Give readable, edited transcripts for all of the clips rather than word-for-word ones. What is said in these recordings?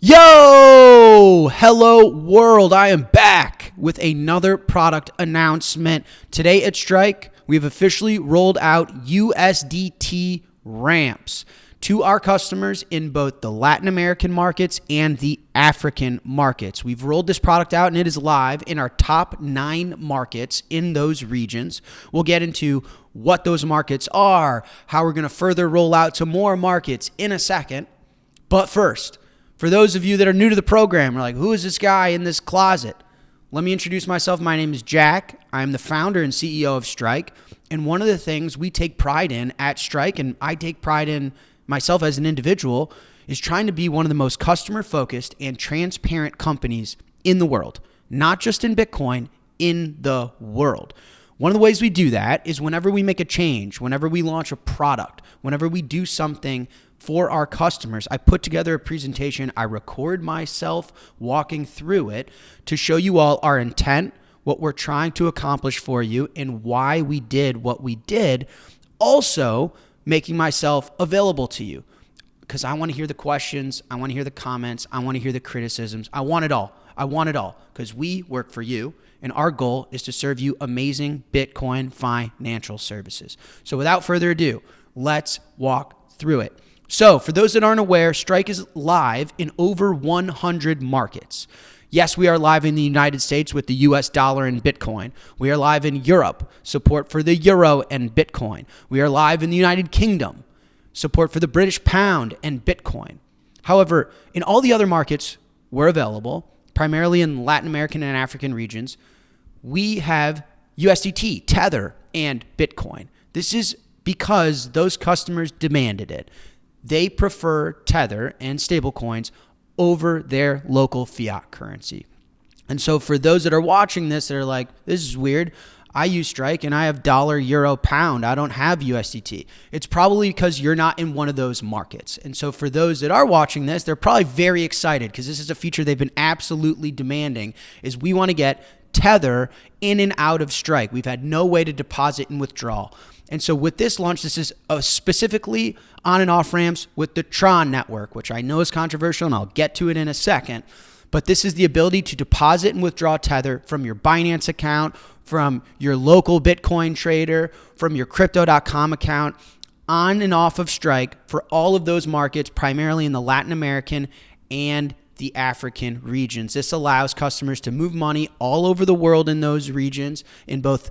Yo! Hello world, I am back with another product announcement. Today at Strike, we have officially rolled out USDT ramps to our customers in both the Latin American markets and the African markets. We've rolled this product out and it is live in our top 9 markets in those regions. We'll get into what those markets are, how we're going to further roll out to more markets in a second. But first, for those of you that are new to the program, are like, who is this guy in this closet? Let me introduce myself. My name is Jack. I'm the founder and CEO of Strike. And one of the things we take pride in at Strike, and I take pride in myself as an individual, is trying to be one of the most customer-focused and transparent companies in the world, not just in Bitcoin, in the world. One of the ways we do that is whenever we make a change, whenever we launch a product, whenever we do something for our customers, I put together a presentation. I record myself walking through it to show you all our intent, what we're trying to accomplish for you, and why we did what we did. Also, making myself available to you because I want to hear the questions. I want to hear the comments. I want to hear the criticisms. I want it all. I want it all because we work for you, and our goal is to serve you amazing Bitcoin financial services. So without further ado, let's walk through it. So for those that aren't aware, Strike is live in over 100 markets. Yes, we are live in the United States with the US dollar and Bitcoin. We are live in Europe, support for the euro and Bitcoin. We are live in the United Kingdom, support for the British pound and Bitcoin. However, in all the other markets we're available, primarily in Latin American and African regions, we have USDT, Tether, and Bitcoin. This is because those customers demanded it. They prefer Tether and stablecoins over their local fiat currency. And so for those that are watching this, they're like, this is weird. I use Strike and I have dollar, euro, pound. I don't have USDT. It's probably because you're not in one of those markets. And so for those that are watching this, they're probably very excited because this is a feature they've been absolutely demanding, is we want to get Tether in and out of Strike. We've had no way to deposit and withdraw. And so with this launch, this is specifically on and off ramps with the Tron network, which I know is controversial, and I'll get to it in a second. But this is the ability to deposit and withdraw Tether from your Binance account, from your local Bitcoin trader, from your Crypto.com account, on and off of Strike for all of those markets, primarily in the Latin American and the African regions. This allows customers to move money all over the world in those regions in both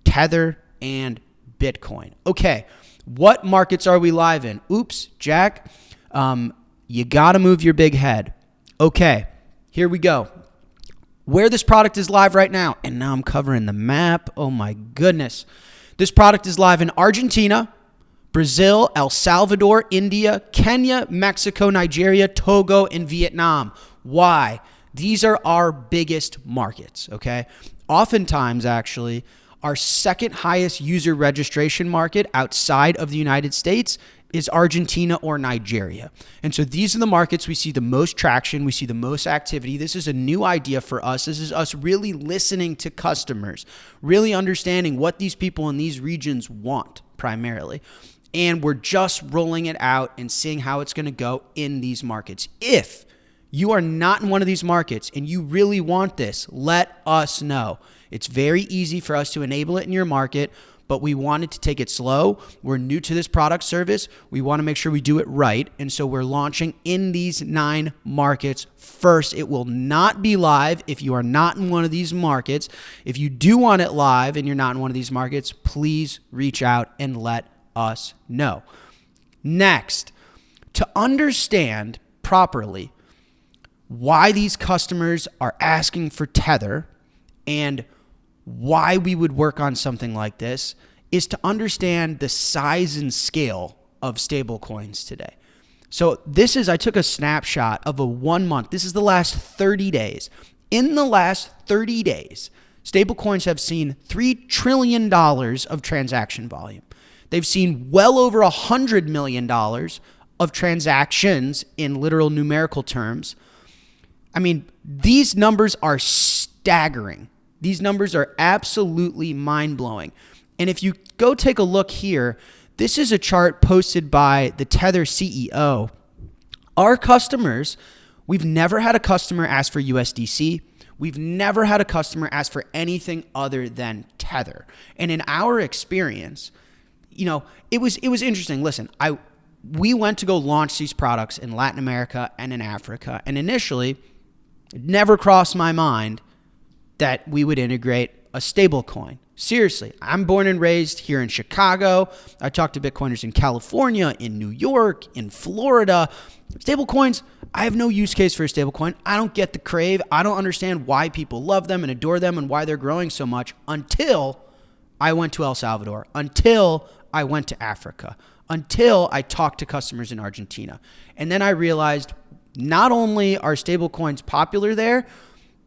Tether and Bitcoin. Okay, what markets are we live in? Oops, Jack, you got to move your big head. Okay, here we go. Where this product is live right now, and now I'm covering the map. Oh my goodness. This product is live in Argentina, Brazil, El Salvador, India, Kenya, Mexico, Nigeria, Togo, and Vietnam. Why? These are our biggest markets, okay? Oftentimes, actually, our second highest user registration market outside of the United States is Argentina or Nigeria. And so these are the markets we see the most traction, we see the most activity. This is a new idea for us. This is us really listening to customers, really understanding what these people in these regions want primarily. And we're just rolling it out and seeing how it's going to go in these markets. If you are not in one of these markets and you really want this, let us know. It's very easy for us to enable it in your market, but we wanted to take it slow. We're new to this product service. We want to make sure we do it right. And so we're launching in these 9 markets first. It will not be live if you are not in one of these markets. If you do want it live and you're not in one of these markets, please reach out and let us know. Next, to understand properly why these customers are asking for Tether and why we would work on something like this is to understand the size and scale of stablecoins today. So I took a snapshot of a 1 month. This is the last 30 days. In the last 30 days, stablecoins have seen $3 trillion of transaction volume. They've seen well over $100 million of transactions in literal numerical terms. I mean, these numbers are staggering. These numbers are absolutely mind-blowing. And if you go take a look here, this is a chart posted by the Tether CEO. Our customers We've never had a customer ask for USDC. We've never had a customer ask for anything other than Tether. And in our experience, it was interesting. Listen, we went to go launch these products in Latin America and in Africa. And initially, it never crossed my mind that we would integrate a stablecoin. Seriously, I'm born and raised here in Chicago. I talk to Bitcoiners in California, in New York, in Florida. Stablecoins, I have no use case for a stablecoin. I don't get the crave. I don't understand why people love them and adore them and why they're growing so much until I went to El Salvador, until I went to Africa, until I talked to customers in Argentina. And then I realized not only are stablecoins popular there,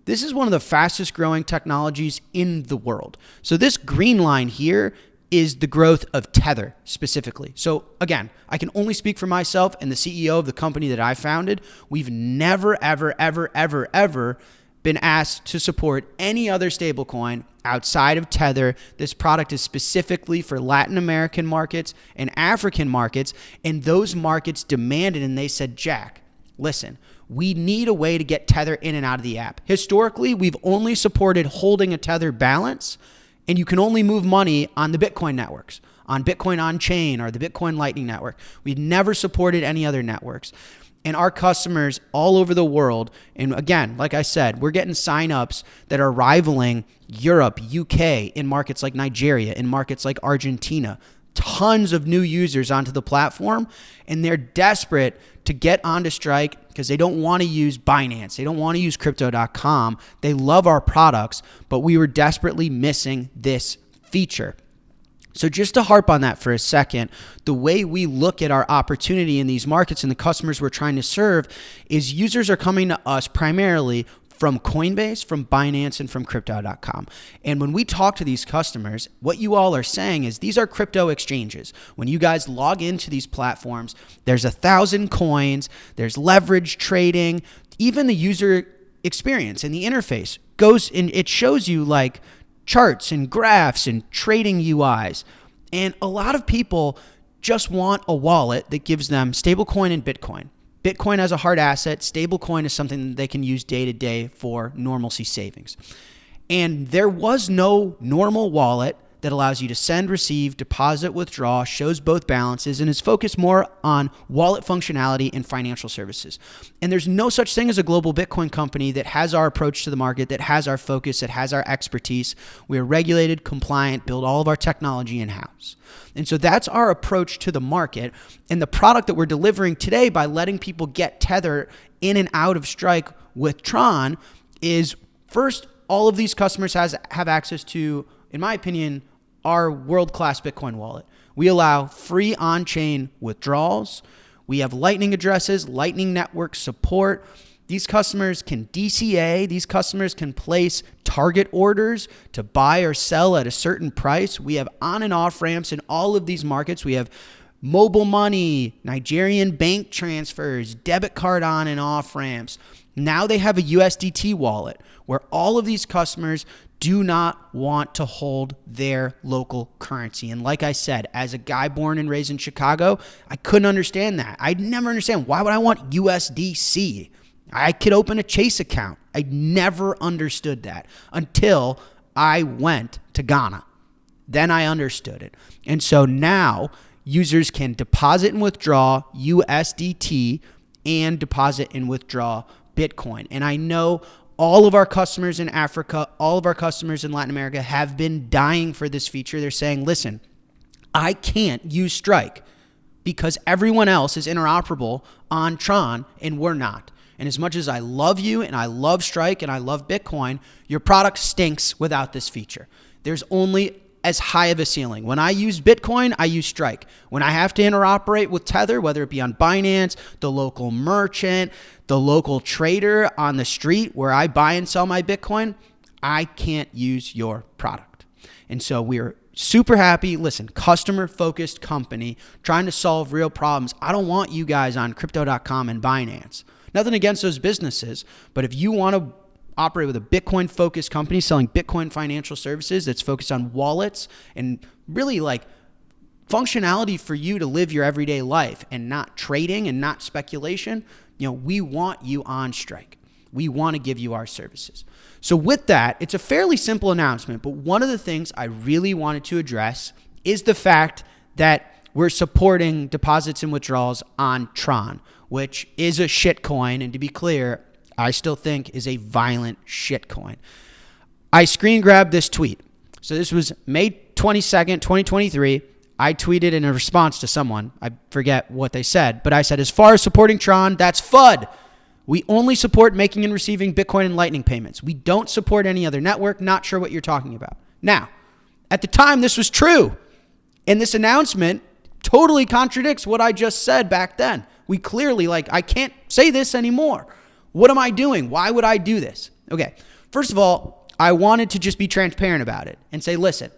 this is one of the fastest growing technologies in the world. So this green line here is the growth of Tether specifically. So again, I can only speak for myself and the CEO of the company that I founded. We've never, ever, ever, ever, ever been asked to support any other stablecoin outside of Tether. This product is specifically for Latin American markets and African markets, and those markets demanded, and they said, Jack, listen, we need a way to get Tether in and out of the app. Historically, we've only supported holding a Tether balance, and you can only move money on the Bitcoin networks, on Bitcoin on-chain or the Bitcoin Lightning Network. We've never supported any other networks. And our customers all over the world, and again, like I said, we're getting signups that are rivaling Europe, UK, in markets like Nigeria, in markets like Argentina. Tons of new users onto the platform, and they're desperate to get onto Strike because they don't want to use Binance. They don't want to use Crypto.com. They love our products, but we were desperately missing this feature. So just to harp on that for a second, the way we look at our opportunity in these markets and the customers we're trying to serve is users are coming to us primarily from Coinbase, from Binance, and from Crypto.com. And when we talk to these customers, what you all are saying is these are crypto exchanges. When you guys log into these platforms, there's 1,000 coins, there's leverage trading, even the user experience and the interface goes and it shows you like charts and graphs and trading UIs. And a lot of people just want a wallet that gives them stablecoin and Bitcoin. Bitcoin as a hard asset, stablecoin is something that they can use day to day for normalcy savings. And there was no normal wallet that allows you to send, receive, deposit, withdraw, shows both balances, and is focused more on wallet functionality and financial services. And there's no such thing as a global Bitcoin company that has our approach to the market, that has our focus, that has our expertise. We are regulated, compliant, build all of our technology in-house. And so that's our approach to the market. And the product that we're delivering today by letting people get Tether in and out of Strike with Tron is, first, all of these customers have access to, in my opinion, our world-class Bitcoin wallet. We allow free on-chain withdrawals. We have Lightning addresses, Lightning Network support. These customers can DCA. These customers can place target orders to buy or sell at a certain price. We have on and off ramps in all of these markets. We have mobile money, Nigerian bank transfers, debit card on and off ramps. Now they have a USDT wallet where all of these customers do not want to hold their local currency. And like I said, as a guy born and raised in Chicago, I couldn't understand that. I'd never understand, why would I want USDC? I could open a Chase account. I never understood that until I went to Ghana. Then I understood it. And so now users can deposit and withdraw USDT and deposit and withdraw Bitcoin. And I know all of our customers in Africa, all of our customers in Latin America have been dying for this feature. They're saying, listen, I can't use Strike because everyone else is interoperable on Tron and we're not. And as much as I love you and I love Strike and I love Bitcoin, your product stinks without this feature. There's only as high of a ceiling. When I use Bitcoin, I use Strike. When I have to interoperate with Tether, whether it be on Binance, the local merchant, the local trader on the street where I buy and sell my Bitcoin, I can't use your product. And so we're super happy. Listen, customer-focused company trying to solve real problems. I don't want you guys on Crypto.com and Binance. Nothing against those businesses, but if you want to operate with a Bitcoin-focused company selling Bitcoin financial services that's focused on wallets and really like functionality for you to live your everyday life and not trading and not speculation, we want you on strike. We want to give you our services. So with that, it's a fairly simple announcement, but one of the things I really wanted to address is the fact that we're supporting deposits and withdrawals on Tron, which is a shitcoin, and to be clear, I still think is a violent shitcoin. I screen grabbed this tweet. So this was May 22nd, 2023. I tweeted in a response to someone. I forget what they said, but I said, as far as supporting Tron, that's FUD. We only support making and receiving Bitcoin and Lightning payments. We don't support any other network. Not sure what you're talking about. Now, at the time, this was true. And this announcement totally contradicts what I just said back then. We clearly, I can't say this anymore. What am I doing? Why would I do this? Okay, first of all, I wanted to just be transparent about it and say, listen,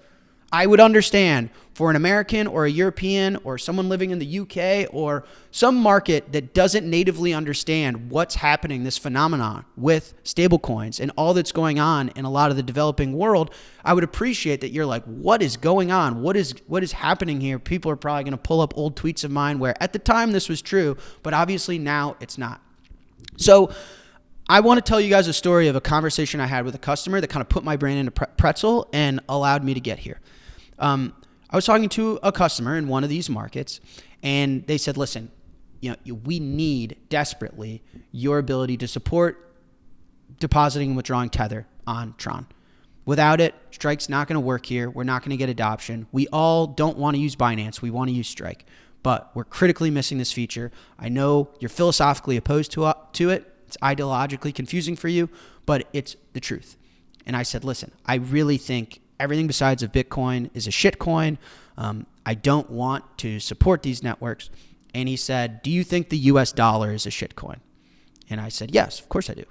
I would understand for an American or a European or someone living in the UK or some market that doesn't natively understand what's happening, this phenomenon with stablecoins and all that's going on in a lot of the developing world. I would appreciate that you're like, what is going on? What is happening here? People are probably going to pull up old tweets of mine where at the time this was true, but obviously now it's not. So I want to tell you guys a story of a conversation I had with a customer that kind of put my brain in a pretzel and allowed me to get here. I was talking to a customer in one of these markets, and they said, listen, we need desperately your ability to support depositing and withdrawing Tether on Tron. Without it, Strike's not going to work here. We're not going to get adoption. We all don't want to use Binance. We want to use Strike, but we're critically missing this feature. I know you're philosophically opposed to it. It's ideologically confusing for you, but it's the truth. And I said, listen, I really think everything besides of Bitcoin is a shitcoin. I don't want to support these networks. And he said, do you think the US dollar is a shitcoin? And I said, yes, of course I do.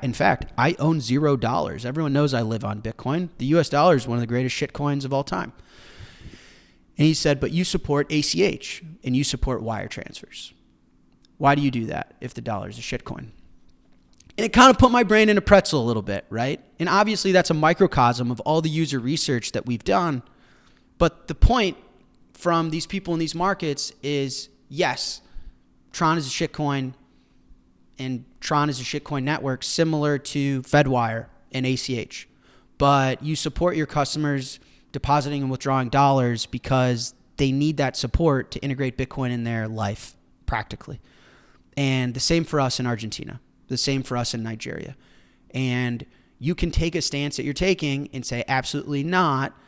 In fact, I own $0. Everyone knows I live on Bitcoin. The US dollar is one of the greatest shitcoins of all time. And he said, but you support ACH and you support wire transfers. Why do you do that if the dollar is a shitcoin? And it kind of put my brain in a pretzel a little bit, right? And obviously that's a microcosm of all the user research that we've done. But the point from these people in these markets is, yes, Tron is a shitcoin, and Tron is a shitcoin network similar to Fedwire and ACH. But you support your customers depositing and withdrawing dollars because they need that support to integrate Bitcoin in their life practically. And the same for us in Argentina. The same for us in Nigeria. And you can take a stance that you're taking and say, absolutely not,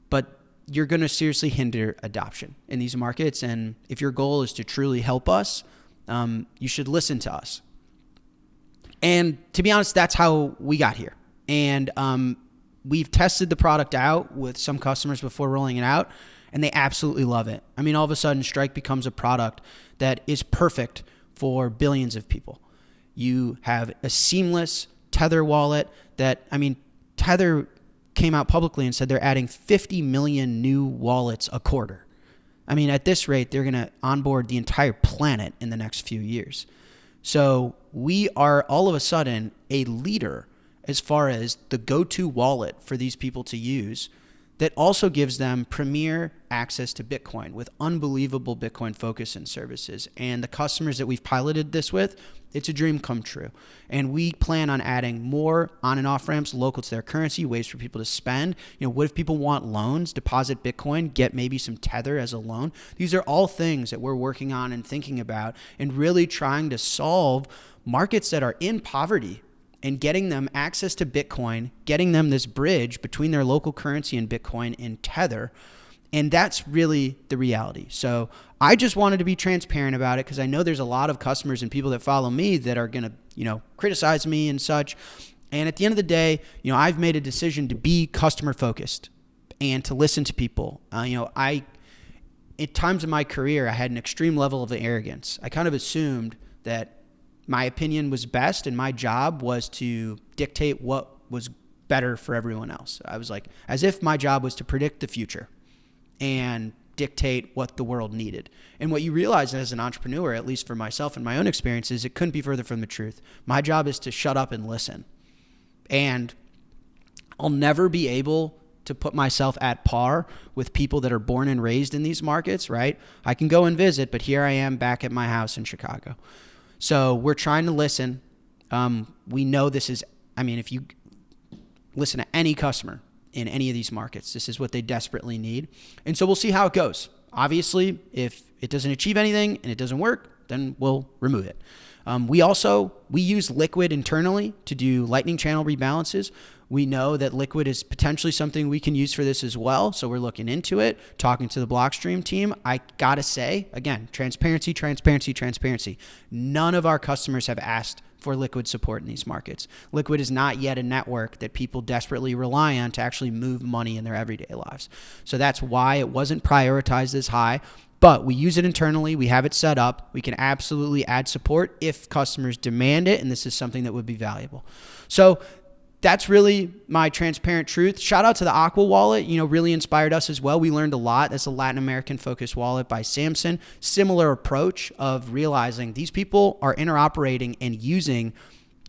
but you're going to seriously hinder adoption in these markets. And if your goal is to truly help us, you should listen to us. And to be honest, that's how we got here. And we've tested the product out with some customers before rolling it out, and they absolutely love it. I mean, all of a sudden, Strike becomes a product that is perfect for billions of people. You have a seamless Tether wallet Tether came out publicly and said they're adding 50 million new wallets a quarter. I mean, at this rate, they're going to onboard the entire planet in the next few years. So we are all of a sudden a leader as far as the go-to wallet for these people to use that also gives them premier access to Bitcoin with unbelievable Bitcoin focus and services. And the customers that we've piloted this with, it's a dream come true. And we plan on adding more on and off ramps local to their currency, ways for people to spend. What if people want loans, deposit Bitcoin, get maybe some Tether as a loan? These are all things that we're working on and thinking about and really trying to solve markets that are in poverty and getting them access to Bitcoin, getting them this bridge between their local currency and Bitcoin in Tether. And that's really the reality. So I just wanted to be transparent about it because I know there's a lot of customers and people that follow me that are going to, criticize me and such. And at the end of the day, I've made a decision to be customer focused and to listen to people. At times in my career, I had an extreme level of arrogance. I kind of assumed that my opinion was best and my job was to dictate what was better for everyone else. I was like, as if my job was to predict the future and dictate what the world needed. And what you realize as an entrepreneur, at least for myself and my own experiences, it couldn't be further from the truth. My job is to shut up and listen. And I'll never be able to put myself at par with people that are born and raised in these markets, right? I can go and visit, but here I am back at my house in Chicago. So we're trying to listen. We know this is, if you listen to any customer in any of these markets, this is what they desperately need. And so we'll see how it goes. Obviously, if it doesn't achieve anything and it doesn't work, then we'll remove it. We use Liquid internally to do Lightning channel rebalances. We know that Liquid is potentially something we can use for this as well. So we're looking into it, talking to the Blockstream team. I got to say, again, transparency, transparency, transparency. None of our customers have asked for Liquid support in these markets. Liquid is not yet a network that people desperately rely on to actually move money in their everyday lives. So that's why it wasn't prioritized as high. But we use it internally. We have it set up. We can absolutely add support if customers demand it, and this is something that would be valuable. So that's really my transparent truth. Shout out to the Aqua wallet, really inspired us as well. We learned a lot. That's a Latin American focused wallet by Samson. Similar approach of realizing these people are interoperating and using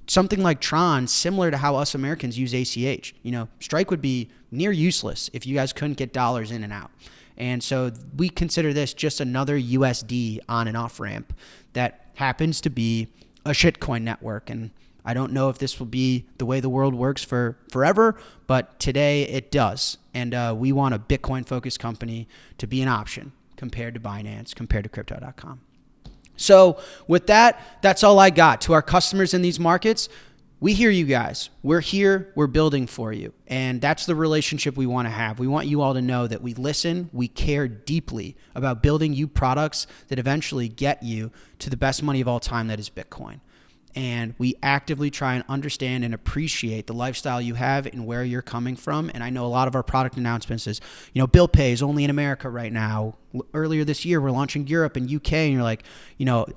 something like Tron, similar to how us Americans use ACH. Strike would be near useless if you guys couldn't get dollars in and out. And so we consider this just another USD on and off ramp that happens to be a shitcoin network. And I don't know if this will be the way the world works for forever, but today it does. And we want a Bitcoin-focused company to be an option compared to Binance, compared to Crypto.com. So with that, that's all I got. To our customers in these markets, we hear you guys. We're here. We're building for you. And that's the relationship we want to have. We want you all to know that we listen. We care deeply about building you products that eventually get you to the best money of all time, that is Bitcoin. And we actively try and understand and appreciate the lifestyle you have and where you're coming from. And I know a lot of our product announcements is, Bill Pay is only in America right now. Earlier this year, we're launching Europe and UK. And you're like,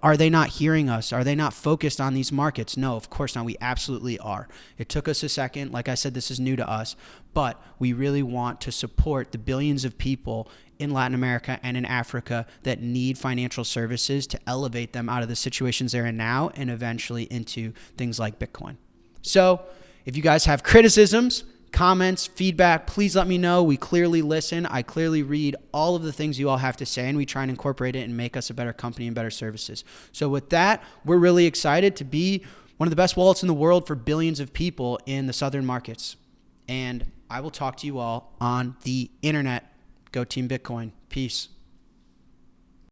are they not hearing us? Are they not focused on these markets? No, of course not. We absolutely are. It took us a second. Like I said, this is new to us. But we really want to support the billions of people in Latin America and in Africa that need financial services to elevate them out of the situations they're in now and eventually into things like Bitcoin. So if you guys have criticisms, comments, feedback, please let me know. We clearly listen. I clearly read all of the things you all have to say, and we try and incorporate it and make us a better company and better services. So with that, we're really excited to be one of the best wallets in the world for billions of people in the southern markets. And I will talk to you all on the internet. Go Team Bitcoin. Peace.